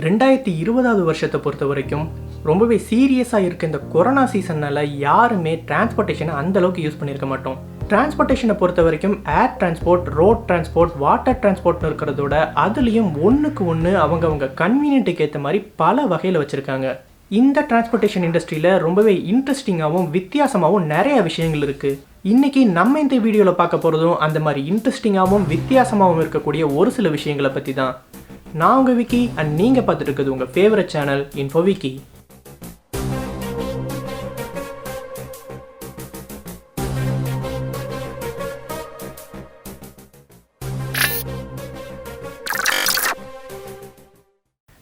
2020 வருஷத்தை பொறுத்த வரைக்கும் ரொம்பவே சீரியஸாக இருக்க இந்த கொரோனா சீசன்னால் யாருமே டிரான்ஸ்போர்ட்டேஷனை அந்தளவுக்கு யூஸ் பண்ணியிருக்க மாட்டோம். டிரான்ஸ்போர்ட்டேஷனை பொறுத்த வரைக்கும் ஏர் டிரான்ஸ்போர்ட், ரோட் டிரான்ஸ்போர்ட், வாட்டர் டிரான்ஸ்போர்ட்னு இருக்கிறதோட அதுலேயும் ஒன்றுக்கு ஒன்று அவங்க கன்வீனியன்ட்டுக்கு ஏற்ற மாதிரி பல வகையில் வச்சுருக்காங்க. இந்த டிரான்ஸ்போர்ட்டேஷன் இண்டஸ்ட்ரியில் ரொம்பவே இன்ட்ரெஸ்டிங்காகவும் வித்தியாசமாகவும் நிறைய விஷயங்கள் இருக்குது. இன்றைக்கி நம்ம இந்த வீடியோவில் பார்க்க போகிறதும் அந்த மாதிரி இன்ட்ரெஸ்டிங்காகவும் வித்தியாசமாகவும் இருக்கக்கூடிய ஒரு சில விஷயங்களை பற்றி தான். நான் உங்கள் விக்கி அண்ட் நீங்கள் பார்த்துட்டு இருக்கிறது உங்கள் ஃபேவரட் சேனல் இன்ஃபோ விக்கி.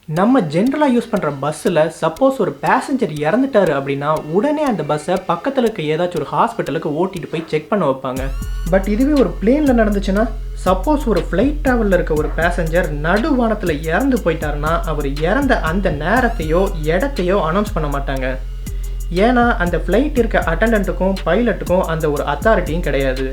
நம்ம ஜென்ரலாக யூஸ் பண்ணுற பஸ்ஸில் சப்போஸ் ஒரு பேசஞ்சர் இறந்துட்டாரு அப்படின்னா உடனே அந்த பஸ்ஸை பக்கத்தில் இருக்க ஏதாச்சும் ஒரு ஹாஸ்பிட்டலுக்கு ஓட்டிகிட்டு போய் செக் பண்ண வைப்பாங்க. பட் இதுவே ஒரு பிளேனில் நடந்துச்சுன்னா, சப்போஸ் ஒரு ஃப்ளைட் ட்ராவலில் இருக்க ஒரு பேசஞ்சர் நடுவானத்தில் இறந்து போயிட்டாருன்னா அவர் இறந்த அந்த நேரத்தையோ இடத்தையோ அனௌன்ஸ் பண்ண மாட்டாங்க. ஏன்னா அந்த ஃப்ளைட் இருக்க அட்டண்டன்ட்டுக்கும் பைலட்டுக்கும் அந்த ஒரு அத்தாரிட்டியும் கிடையாது.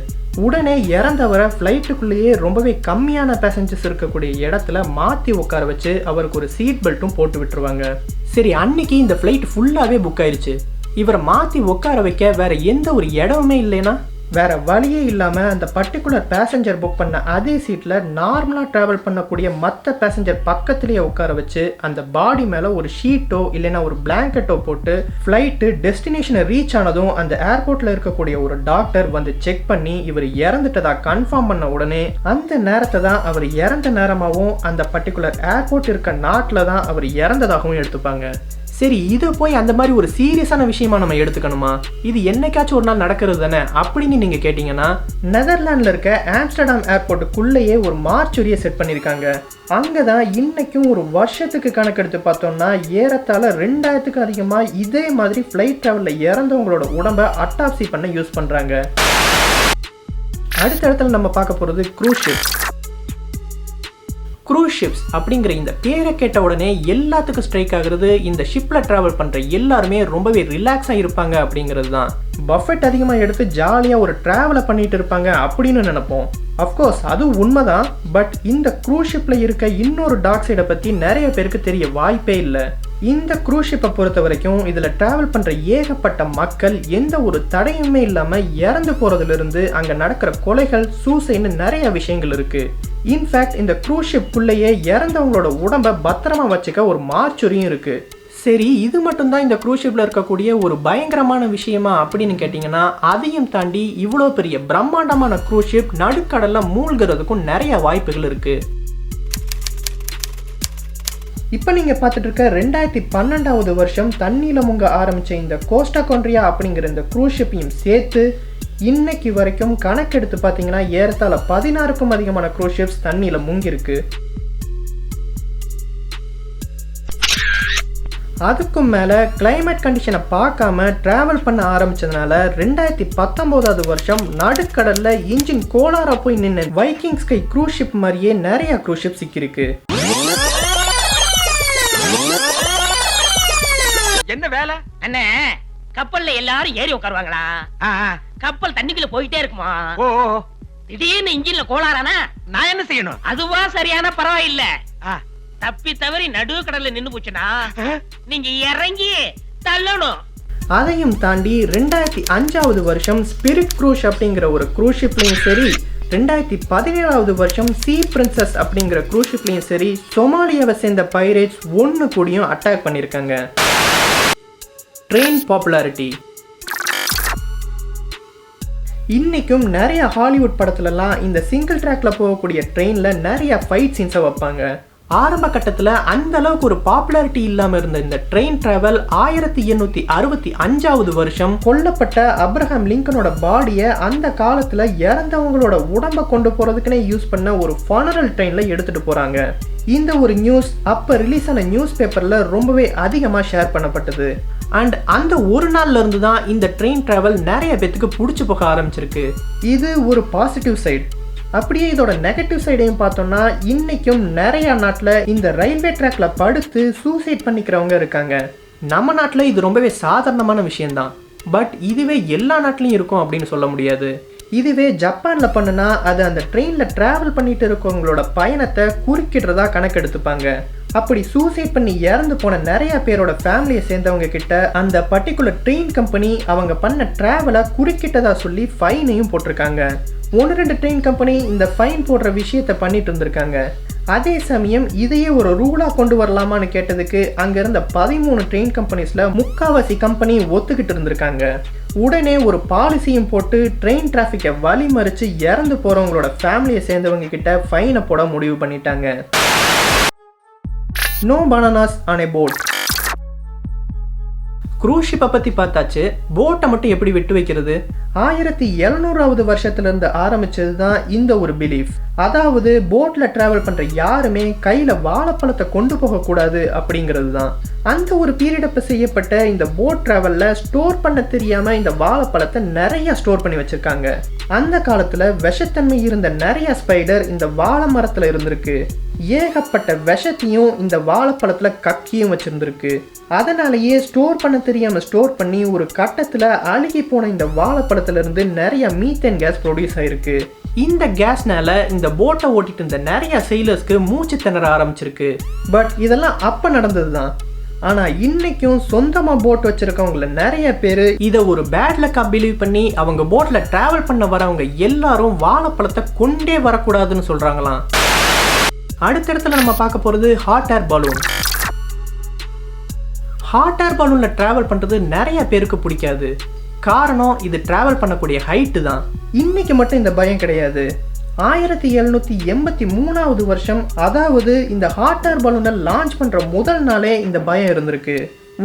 உடனே இறந்தவரை ஃப்ளைட்டுக்குள்ளேயே ரொம்பவே கம்மியான பேசஞ்சர்ஸ் இருக்கக்கூடிய இடத்துல மாற்றி உட்கார வச்சு அவருக்கு ஒரு சீட் பெல்ட்டும் போட்டு விட்டுருவாங்க. சரி, அன்னைக்கு இந்த ஃப்ளைட் ஃபுல்லாகவே புக் ஆயிடுச்சு. இவரை மாற்றி உட்கார வைக்க வேற எந்த ஒரு இடமுமே இல்லைன்னா வேற வழியே இல்லாமல் அந்த பர்டிகுலர் பேசஞ்சர் புக் பண்ண அதே சீட்டில் நார்மலாக ட்ராவல் பண்ணக்கூடிய மற்ற பேசஞ்சர் பக்கத்துலேயே உட்கார வச்சு அந்த பாடி மேலே ஒரு ஷீட்டோ இல்லைன்னா ஒரு பிளாங்கெட்டோ போட்டு ஃப்ளைட்டு டெஸ்டினேஷனை ரீச் ஆனதும் அந்த ஏர்போர்ட்டில் இருக்கக்கூடிய ஒரு டாக்டர் வந்து செக் பண்ணி இவர் இறந்துட்டதா கன்ஃபார்ம் பண்ண உடனே அந்த நேரத்தை தான் அவர் இறந்த நேரமாகவும் அந்த பர்டிகுலர் ஏர்போர்ட் இருக்க நாட்டில் தான் அவர் இறந்ததாகவும் எடுத்துப்பாங்க. சரி, இதை போய் அந்த மாதிரி ஒரு சீரியஸான விஷயமா நம்ம எடுத்துக்கணுமா? இது என்னைக்காச்சும் ஒரு நாள் நடக்கிறது தானே அப்படின்னு நீங்கள் கேட்டிங்கன்னா, நெதர்லாண்டில் இருக்க ஆம்ஸ்டர்டாம் ஏர்போர்ட்டுக்குள்ளேயே ஒரு மார்ச்சுரியை செட் பண்ணியிருக்காங்க. அங்கே தான் இன்னைக்கும் ஒரு வருஷத்துக்கு கணக்கெடுத்து பார்த்தோம்னா ஏறத்தாழ 2000க்கும் அதிகமாக இதே மாதிரி ஃப்ளைட் ட்ராவலில் இறந்தவங்களோட உடம்பை அட்டாப்சி பண்ண யூஸ் பண்ணுறாங்க. அடுத்த இடத்துல நம்ம பார்க்க போகிறது க்ரூஸ் ஷிப். க்ரூஸ் ஷிப்ஸ் அப்படிங்கிற இந்த பேரை கேட்ட உடனே எல்லாத்துக்கும் ஸ்ட்ரைக் ஆகுறது இந்த ஷிப்பில் ட்ராவல் பண்ணுற எல்லாருமே ரொம்பவே ரிலாக்ஸாக இருப்பாங்க அப்படிங்கிறது தான். பஃபெட் அதிகமாக எடுத்து ஜாலியாக ஒரு ட்ராவலை பண்ணிட்டு இருப்பாங்க அப்படின்னு நினைப்போம். அஃப்கோர்ஸ் அது உண்மைதான். பட் இந்த க்ரூஸ் ஷிப்பில் இருக்க இன்னொரு டார்க் சைடை பற்றி நிறைய பேருக்கு தெரிய வாய்ப்பே இல்லை. இந்த க்ரூஸ் ஷிப்பை பொறுத்த வரைக்கும் இதில் ட்ராவல் பண்ணுற ஏகப்பட்ட மக்கள் எந்த ஒரு தடையுமே இல்லாமல் இறந்து போகிறதுலேருந்து அங்கே நடக்கிற கொலைகள், சூசைன்னு நிறைய விஷயங்கள் இருக்குது. இன்ஃபேக்ட் இந்த க்ரூஸ் ஷிப்புக்குள்ளேயே இறந்தவங்களோட உடம்பை பத்திரமா வச்சுக்க ஒரு மார்ச்சுரியும் இருக்குது. சரி, இது மட்டும்தான் இந்த க்ரூஸ் ஷிப்பில் இருக்கக்கூடிய ஒரு பயங்கரமான விஷயமா அப்படின்னு கேட்டிங்கன்னா, அதையும் தாண்டி இவ்வளோ பெரிய பிரம்மாண்டமான க்ரூஸ் ஷிப் நடுக்கடலில் மூழ்கிறதுக்கும் நிறைய வாய்ப்புகள் இருக்குது. இப்போ நீங்கள் பார்த்துட்டு இருக்க 2012 வருஷம் தண்ணியில் முங்க ஆரம்பித்த இந்த கோஸ்டா கான்ட்ரியா அப்படிங்கிற இந்த க்ரூஸ் ஷிப்பையும் சேர்த்து இன்னைக்கு வரைக்கும் கணக்கெடுத்து பார்த்தீங்கன்னா ஏறத்தாழ 16க்கும் அதிகமான க்ரூஸ் ஷிப்ஸ் தண்ணியில் முங்கிருக்கு. அதுக்கும் மேலே கிளைமேட் கண்டிஷனை பார்க்காம ட்ராவல் பண்ண ஆரம்பிச்சதுனால 2019 வருஷம் நடுக்கடலில் இன்ஜின் கோளாரா போய் நின்று வைக்கிங் ஸ்கை க்ரூஸ் ஷிப் மாதிரியே நிறைய க்ரூஸ் ஷிப் சிக்கிருக்கு. என்ன வேலை அண்ணே? கப்பல்ல எல்லாரும் ஏறி உட்காருவாங்களா? கப்பல் தண்ணிக்குள்ள போயிட்டே இருக்குமா? திடீர்னு இன்ஜின்ல கோளாறானா நான் என்ன செய்யணும்? அதுவா சரியான பரவாயில்ல. தப்பி தவறி நடு கடல்ல நின்னு போச்சுனா நீங்க இறங்கி தள்ளணும். அதையும் தாண்டி 2005 வருஷம் ஸ்பிரிட் க்ரூஸ் அப்படிங்கிற ஒரு க்ரூஸ் ஷிப்லையும் சரி, 2017 வருஷம் சீ பிரின்சஸ் அப்படிங்கிற க்ரூஸ் ஷிப்லையும் சரி, சொமாலியாவை சேர்ந்த பைரேட்ஸ் ஒன்று கூடியும் அட்டாக் பண்ணியிருக்காங்க. Train popularity. இன்னைக்கும் நிறைய ஹாலிவுட் படத்துலலாம் இந்த சிங்கிள் ட்ராக்ல போகக்கூடிய ட்ரெயினில் நிறைய ஃபைட் சீன்ஸை வைப்பாங்க. ஆரம்ப கட்டத்தில் அந்த அளவுக்கு ஒரு பாப்புலாரிட்டி இல்லாமல் இருந்த இந்த ட்ரெயின் டிராவல் 1865 வருஷம் கொல்லப்பட்ட அப்ரஹாம் லிங்கனோட பாடியை அந்த காலத்தில் இறந்தவங்களோட உடம்பை கொண்டு போகிறதுக்குன்னே யூஸ் பண்ண ஒரு ஃபனரல் ட்ரெயினில் எடுத்துகிட்டு போகிறாங்க. இந்த ஒரு நியூஸ் அப்போ ரிலீஸ் ஆன நியூஸ் பேப்பரில் ரொம்பவே அதிகமாக ஷேர் பண்ணப்பட்டது. அண்ட் அந்த ஒரு நாள்ல இருந்து தான் இந்த ட்ரெயின் டிராவல் நிறைய பேத்துக்கு பிடிச்சி போக ஆரம்பிச்சிருக்கு. இது ஒரு பாசிட்டிவ் சைடு. அப்படியே இதோட நெகட்டிவ் சைடையும் பார்த்தோம்னா இன்னைக்கும் நிறைய நாட்டில் இந்த ரயில்வே ட்ராக்ல படுத்து சூசைட் பண்ணிக்கிறவங்க இருக்காங்க. நம்ம நாட்டில் இது ரொம்பவே சாதாரணமான விஷயம்தான். பட் இதுவே எல்லா நாட்டிலையும் இருக்கும் அப்படின்னு சொல்ல முடியாது. இதுவே ஜப்பானில் பண்ணுனா அது அந்த ட்ரெயினில் ட்ராவல் பண்ணிட்டு இருக்கவங்களோட பயணத்தை குறுக்கிடுறதா கணக்கெடுத்துப்பாங்க. அப்படி சூசைட் பண்ணி இறந்து போன நிறைய பேரோட ஃபேமிலியை சேர்ந்தவங்க கிட்ட அந்த பர்டிகுலர் ட்ரெயின் கம்பெனி அவங்க பண்ண டிராவலை குறுக்கிட்டதா சொல்லி ஃபைனையும் போட்டிருக்காங்க. 1-2 ட்ரெயின் கம்பெனி இந்த ஃபைன் போடுற விஷயத்த பண்ணிட்டு இருந்திருக்காங்க. அதே சமயம் இதையே ஒரு ரூலாக கொண்டு வரலாமான்னு கேட்டதுக்கு அங்கே இருந்த 13 ட்ரெயின் கம்பெனிஸில் முக்காவாசி கம்பெனி ஒத்துக்கிட்டு இருந்திருக்காங்க. உடனே ஒரு பாலிசியும் போட்டு ட்ரெயின் டிராஃபிக்கை வழிமறித்து இறந்து போகிறவங்களோட ஃபேமிலியை சேர்ந்தவங்க கிட்ட ஃபைனை போட முடிவு பண்ணிட்டாங்க. No bananas on a boat. Cruise ஷிப்பை பற்றி பார்த்தாச்சு. போட்டை மட்டும் எப்படி விட்டு வைக்கிறது? 1700வது வருஷத்துலேருந்து ஆரம்பிச்சது தான் இந்த ஒரு பிலீஃப். அதாவது போட்டில் ட்ராவல் பண்ணுற யாருமே கையில் வாழைப்பழத்தை கொண்டு போகக்கூடாது அப்படிங்கிறது தான். அந்த ஒரு பீரியடப்போ செய்யப்பட்ட இந்த போட் ட்ராவலில் ஸ்டோர் பண்ண தெரியாமல் இந்த வாழைப்பழத்தை நிறையா ஸ்டோர் பண்ணி வச்சுருக்காங்க. அந்த காலத்தில் விஷத்தன்மை இருந்த நிறைய ஸ்பைடர் இந்த வாழை மரத்தில் இருந்திருக்கு. ஏகப்பட்ட விஷத்தையும் இந்த வாழைப்பழத்தில் கக்கியும் வச்சுருந்துருக்கு. அதனாலேயே ஸ்டோர் பண்ண தெரியாமல் ஸ்டோர் பண்ணி ஒரு கட்டத்தில் அழுகி போன இந்த வாழைப்பழத்திலிருந்து நிறைய மீத்தேன் கேஸ் ப்ரொடியூஸ் ஆயிருக்கு. இந்த கேஸ்னால இந்த போட்டை ஓட்டிட்டு இருந்த நிறைய செயிலர்ஸ்க்கு மூச்சு திணற ஆரம்பிச்சிருக்கு. பட் இதெல்லாம் அப்போ நடந்தது தான். ஆனால் இன்னைக்கும் சொந்தமாக போட் வச்சுருக்கவங்கள நிறைய பேர் இதை ஒரு பேட் லக்காக பிலீவ் பண்ணி அவங்க போட்டில் ட்ராவல் பண்ண வரவங்க எல்லாரும் வாழைப்பழத்தை கொண்டே வரக்கூடாதுன்னு சொல்கிறாங்களாம். அடுத்தடுத்துல நம்ம பார்க்க போகிறது hot air balloon. Hot air பலூனில் ட்ராவல் பண்ணுறது நிறைய பேருக்கு பிடிக்காது. காரணம் இது ட்ராவல் பண்ணக்கூடிய ஹைட்டு தான். இன்னைக்கு மட்டும் இந்த பயம் கிடையாது. 1783வது வருஷம், அதாவது இந்த ஹாட் ஏர் பலூனை லான்ச் பண்ணுற முதல் நாளே இந்த பயம் இருந்திருக்கு.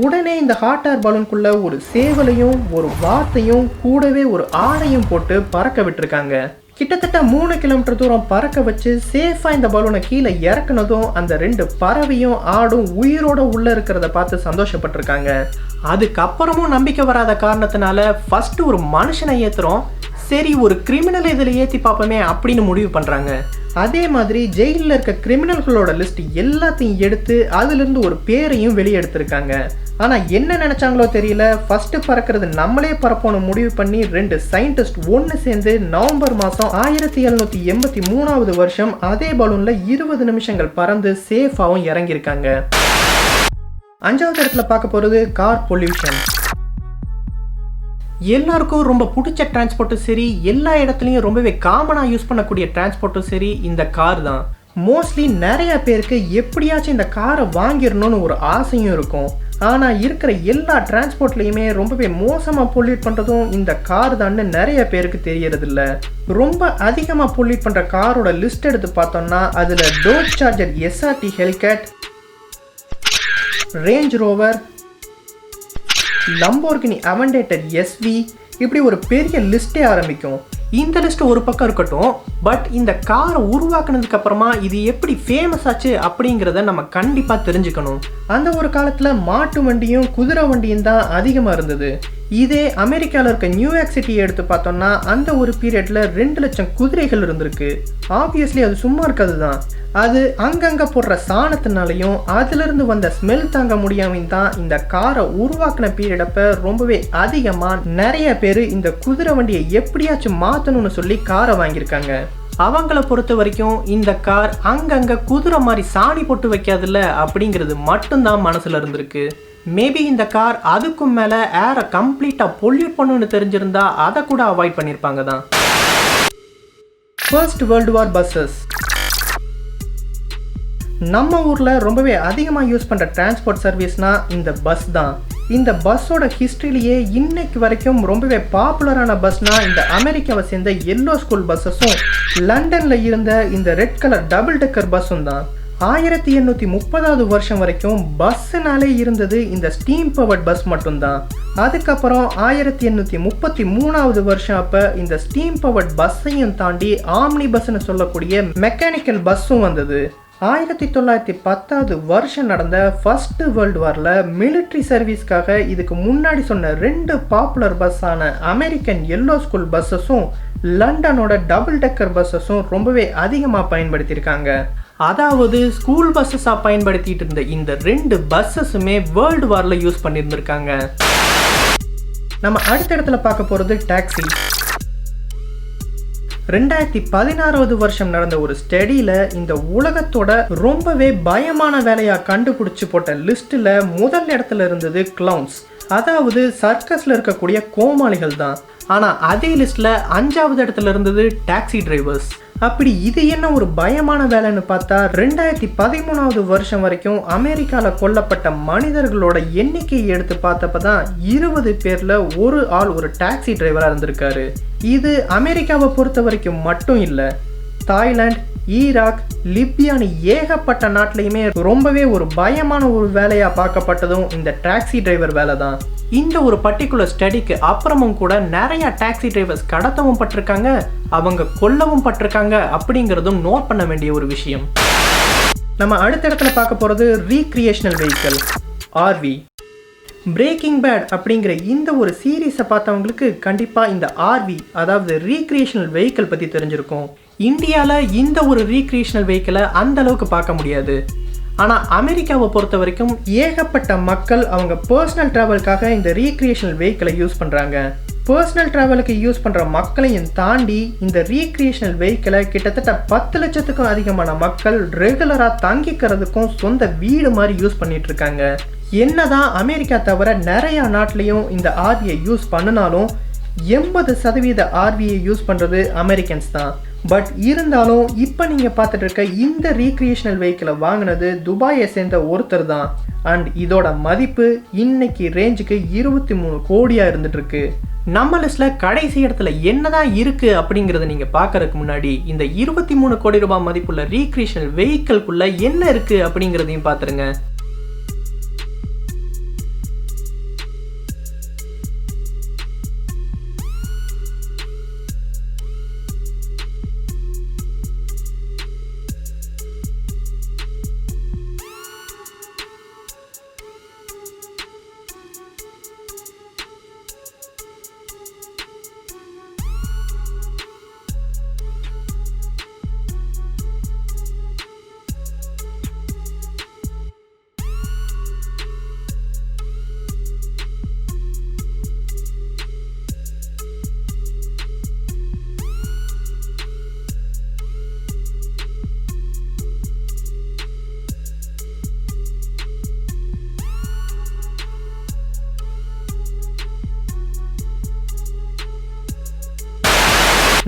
உடனே இந்த ஹாட் ஏர் பலூனுக்குள்ள ஒரு சேவலையும் ஒரு வாத்தையும் கூடவே ஒரு ஆடையும் போட்டு பறக்க விட்டுருக்காங்க. கிட்டத்தட்ட 3 கிலோமீட்டர் தூரம் பறக்க வச்சு சேஃபாக இந்த பலூனை கீழே இறக்குனதும் அந்த 2 பறவையும் ஆடும் உயிரோட உள்ளே இருக்கிறத பார்த்து சந்தோஷப்பட்டிருக்காங்க. அதுக்கப்புறமும் நம்பிக்கை வராத காரணத்தினால ஃபஸ்ட்டு ஒரு மனுஷனை ஏற்றுறோம், சரி ஒரு கிரிமினல் இதில் ஏற்றி பார்ப்போமே அப்படின்னு முடிவு பண்ணுறாங்க. அதே மாதிரி ஜெயிலில் இருக்க கிரிமினல்களோட லிஸ்ட் எல்லாத்தையும் எடுத்து அதுலேருந்து ஒரு பேரையும் வெளியே எடுத்திருக்காங்க. ஆனால் என்ன நினச்சாங்களோ தெரியல, ஃபஸ்ட்டு பறக்கிறது நம்மளே பறப்போன்னு முடிவு பண்ணி 2 சயின்டிஸ்ட் ஒன்று சேர்ந்து நவம்பர் மாதம் 1783வது வருஷம் அதே பலூனில் 20 நிமிஷங்கள் பறந்து சேஃபாகவும் இறங்கியிருக்காங்க. 5வது இடத்துல பார்க்க போகிறது கார் பொல்யூஷன். எல்லாருக்கும் ரொம்ப பிடிச்ச டிரான்ஸ்போர்ட்டும் சரி, எல்லா இடத்துலையும் ரொம்பவே காமனாக யூஸ் பண்ணக்கூடிய டிரான்ஸ்போர்ட்டும் சரி இந்த கார் தான். மோஸ்ட்லி நிறைய பேருக்கு எப்படியாச்சும் இந்த காரை வாங்கிடணும்னு ஒரு ஆசையும் இருக்கும். ஆனால் இருக்கிற எல்லா டிரான்ஸ்போர்ட்லேயுமே ரொம்பவே மோசமாக பொல்யூட் பண்ணுறதும் இந்த கார் தான்னு நிறைய பேருக்கு தெரியறதில்ல. ரொம்ப அதிகமாக பொல்யூட் பண்ணுற காரோட லிஸ்ட் எடுத்து பார்த்தோம்னா அதில் Dodge Charger SRT Hellcat, Range Rover, Lamborghini Aventador SV, இப்படி ஒரு பெரிய லிஸ்ட்டே ஆரம்பிக்கும். இந்த லிஸ்ட் ஒரு பக்கம் இருக்கட்டும், பட் இந்த காரை உருவாக்குனதுக்கு அப்புறமா இது எப்படி ஃபேமஸ் ஆச்சு அப்படிங்கிறத நம்ம கண்டிப்பாக தெரிஞ்சுக்கணும். அந்த ஒரு காலத்தில் மாட்டு வண்டியும் குதிரை வண்டியும் தான் அதிகமாக இருந்தது. இதே அமெரிக்காவில் இருக்க நியூயார்க் சிட்டியை எடுத்து பார்த்தோம்னா அந்த ஒரு பீரியடில் 2 லட்சம் குதிரைகள் இருந்திருக்கு. ஆப்வியஸ்லி அது சும்மா இருக்காது தான். அது அங்கங்கே போடுற சாணத்தினாலையும் அதிலிருந்து வந்த ஸ்மெல் தாங்க முடியாமையும் தான் இந்த காரை உருவாக்கின பீரியடப்போ ரொம்பவே அதிகமாக நிறைய பேர் இந்த குதிரை வண்டியை எப்படியாச்சும் மாற்றணும்னு சொல்லி காரை வாங்கியிருக்காங்க. அவங்கள பொறுத்த வரைக்கும் இந்த கார் அங்கங்கே குதிரை மாதிரி சாணி போட்டு வைக்காதில்ல அப்படிங்கிறது மட்டும்தான் மனசில் இருந்திருக்கு. மேபி இந்த கார் அதுக்கும் மேலே ஏரை கம்ப்ளீட்டாக பொல்யூட் பண்ணணும்னு தெரிஞ்சிருந்தா அதை கூட அவாய்ட் பண்ணியிருப்பாங்க தான். First world war buses. நம்ம ஊரில் ரொம்பவே அதிகமாக யூஸ் பண்ணுற டிரான்ஸ்போர்ட் சர்வீஸ்னால் இந்த பஸ் தான். இந்த பஸ்ஸோட ஹிஸ்ட்ரியிலேயே இன்னைக்கு வரைக்கும் ரொம்பவே பாப்புலரான பஸ்னால் இந்த அமெரிக்காவை சேர்ந்த எல்லோ ஸ்கூல் பஸ்ஸஸும் லண்டனில் இருந்த இந்த ரெட் கலர் டபுள் டெக்கர் பஸ்ஸும் தான். 1830வது வருஷம் வரைக்கும் பஸ்ஸுனாலே இருந்தது இந்த ஸ்டீம் பவர்ட் பஸ் மட்டும்தான். அதுக்கப்புறம் 1833வது வருஷம் அப்போ இந்த ஸ்டீம் பவர்ட் பஸ்ஸையும் தாண்டி ஆம்னி பஸ்ன்னு சொல்லக்கூடிய மெக்கானிக்கல் பஸ்ஸும் வந்தது. 1910வது வருஷம் நடந்த ஃபர்ஸ்ட் வேர்ல்டு வாரில் மிலிட்ரி சர்வீஸ்க்காக இதுக்கு முன்னாடி சொன்ன 2 பாப்புலர் பஸ்ஸான அமெரிக்கன் எல்லோ ஸ்கூல் பஸ்ஸஸும் லண்டனோட டபுள் டெக்கர் பஸ்ஸஸும் ரொம்பவே அதிகமாக பயன்படுத்தியிருக்காங்க. அதாவது ஸ்கூல் பஸ்ஸஸாக பயன்படுத்திட்டு இருந்த இந்த 2 பஸ்ஸஸுமே வேர்ல்டு வாரில் யூஸ் பண்ணியிருந்திருக்காங்க. நம்ம அடுத்த இடத்துல பார்க்க போகிறது டாக்ஸி. 2016 வருஷம் நடந்த ஒரு ஸ்டடியில இந்த உலகத்தோட ரொம்பவே பயமான வேலையா கண்டுபிடிச்சு போட்ட லிஸ்ட்ல முதல் இடத்துல இருந்தது கிளவுன்ஸ், அதாவது சர்க்கஸ்ல இருக்கக்கூடிய கோமாளிகள் தான். ஆனா அதே லிஸ்ட்ல 5வது இடத்துல இருந்தது டாக்ஸி டிரைவர்ஸ். அப்படி இது என்ன ஒரு பயமான வேலைன்னு பார்த்தா 2013 வருஷம் வரைக்கும் அமெரிக்கால கொல்லப்பட்ட மனிதர்களோட எண்ணிக்கையை எடுத்து பார்த்தப்பதான் 20 பேர்ல ஒரு ஆள் ஒரு டாக்ஸி டிரைவரா இருந்திருக்காரு. இது அமெரிக்காவை பொறுத்த வரைக்கும் மட்டும் இல்லை, தாய்லாந்து, ஈராக், லிபியான்னு ஏகப்பட்ட நாட்டிலையுமே ரொம்பவே ஒரு பயமான ஒரு வேலையா பார்க்கப்பட்டதும் இந்த டாக்ஸி டிரைவர் வேலை தான். இந்த ஒரு பர்டிகுலர் ஸ்டடிக்கு அப்புறமும் கூட நிறைய டாக்ஸி டிரைவர்ஸ் கடத்தவும் பட்டிருக்காங்க, அவங்க கொல்லவும் பட்டிருக்காங்க அப்படிங்கிறதும் நோட் பண்ண வேண்டிய ஒரு விஷயம். நம்ம அடுத்த இடத்துல பார்க்க போகிறது recreational vehicle, RV. Breaking bad அப்படிங்கிற இந்த ஒரு சீரீஸை பார்த்தவங்களுக்கு கண்டிப்பாக இந்த ஆர்வி, அதாவது ரீக்ரியேஷனல் வெஹிக்கிள் பற்றி தெரிஞ்சிருக்கும். இந்தியாவில் இந்த ஒரு ரீக்ரியேஷனல் வெஹிக்கிளை அந்த அளவுக்கு பார்க்க முடியாது. ஆனால் அமெரிக்காவை பொறுத்த வரைக்கும் ஏகப்பட்ட மக்கள் அவங்க பர்சனல் ட்ராவலுக்காக இந்த ரீக்ரியேஷனல் வெஹிக்கிளை யூஸ் பண்ணுறாங்க. பர்சனல் ட்ராவலுக்கு யூஸ் பண்ணுற மக்களையும் தாண்டி இந்த ரீக்ரியேஷனல் வெஹிக்கிளை கிட்டத்தட்ட 10 லட்சத்துக்கும் அதிகமான மக்கள் ரெகுலராக தங்கிக்கிறதுக்கும் சொந்த வீடு மாதிரி யூஸ் பண்ணிட்டு இருக்காங்க. என்னதான் அமெரிக்கா தவிர நிறைய நாட்டிலையும் இந்த ஆர்வியை யூஸ் பண்ணினாலும் 80% ஆர்வியை யூஸ் பண்ணுறது அமெரிக்கன்ஸ் தான். பட் இருந்தாலும் இப்போ நீங்கள் பார்த்துட்டு இருக்க இந்த ரீக்ரியேஷனல் வெஹிக்கிளை வாங்கினது துபாயை சேர்ந்த ஒருத்தர் தான். அண்ட் இதோட மதிப்பு இன்னைக்கு ரேஞ்சுக்கு 23 கோடியாக இருந்துட்டு இருக்கு. நம்ம லிஸ்ட்ல கடைசி இடத்துல என்னதான் இருக்கு அப்படிங்கிறத நீங்க பார்க்கறதுக்கு முன்னாடி இந்த 23 கோடி ரூபாய் மதிப்புள்ள ரீக்ரியேஷனல் வெஹிக்கிள்குள்ள என்ன இருக்கு அப்படிங்கிறதையும் பார்த்துருங்க.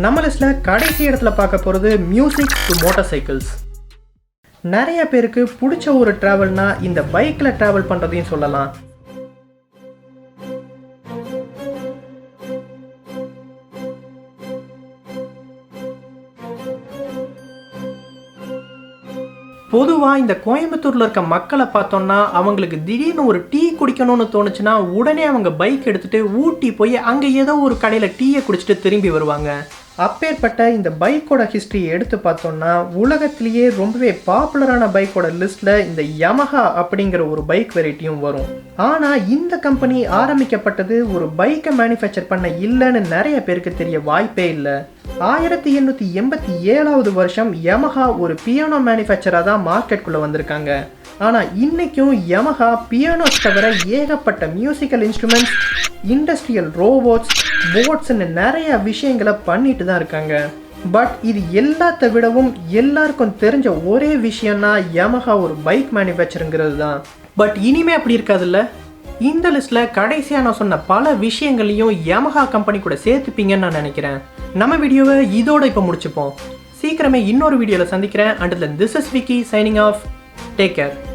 நம்ம லிஸ்ட்ல கடைசி இடத்துல பார்க்க போகிறது மியூசிக் டு மோட்டார் சைக்கிள்ஸ். நிறைய பேருக்கு பிடிச்ச ஒரு டிராவல்னா இந்த பைக்கில் டிராவல் பண்ணுறதையும் சொல்லலாம். பொதுவாக இந்த கோயம்புத்தூரில் இருக்க மக்களை பார்த்தோம்னா அவங்களுக்கு திடீர்னு ஒரு டீ குடிக்கணும்னு தோணுச்சுன்னா உடனே அவங்க பைக் எடுத்துகிட்டு ஊட்டி போய் அங்கே ஏதோ ஒரு கடையில் டீயை குடிச்சிட்டு திரும்பி வருவாங்க. அப்பேற்பட்ட இந்த பைக்கோட ஹிஸ்ட்ரியை எடுத்து பார்த்தோம்னா உலகத்திலேயே ரொம்பவே பாப்புலரான பைக்கோட லிஸ்ட்டில் இந்த யமஹா அப்படிங்கிற ஒரு பைக் வெரைட்டியும் வரும். ஆனால் இந்த கம்பெனி ஆரம்பிக்கப்பட்டது ஒரு பைக்கை மேனுஃபேக்சர் பண்ண இல்லைன்னு நிறைய பேருக்கு தெரிய வாய்ப்பே இல்லை. 1887 வருஷம் யமஹா ஒரு பியானோ மேனுஃபேக்சராக தான் மார்க்கெட்டுக்குள்ளே வந்திருக்காங்க. ஆனால் இன்றைக்கும் யமஹா பியானோஸ் தவிர ஏகப்பட்ட மியூசிக்கல் இன்ஸ்ட்ருமெண்ட்ஸ், இண்டஸ்ட்ரியல் ரோபோட்ஸ், போட்ஸ்ன்னு நிறைய விஷயங்களை பண்ணிட்டு தான் இருக்காங்க. பட் இது எல்லாத்த விடவும் எல்லாருக்கும் தெரிஞ்ச ஒரே விஷயம்னா யமஹா ஒரு பைக் மேனுஃபேக்சருங்கிறது தான். பட் இனிமே அப்படி இருக்காதுல்ல. இந்த லிஸ்ட்டில் கடைசியாக நான் சொன்ன பல விஷயங்களையும் யமஹா கம்பெனி கூட சேர்த்துப்பீங்கன்னு நான் நினைக்கிறேன். நம்ம வீடியோவை இதோட இப்போ முடிச்சுப்போம். சீக்கிரமே இன்னொரு வீடியோவில் சந்திக்கிறேன். Until then, this is Vicky signing off. Take care.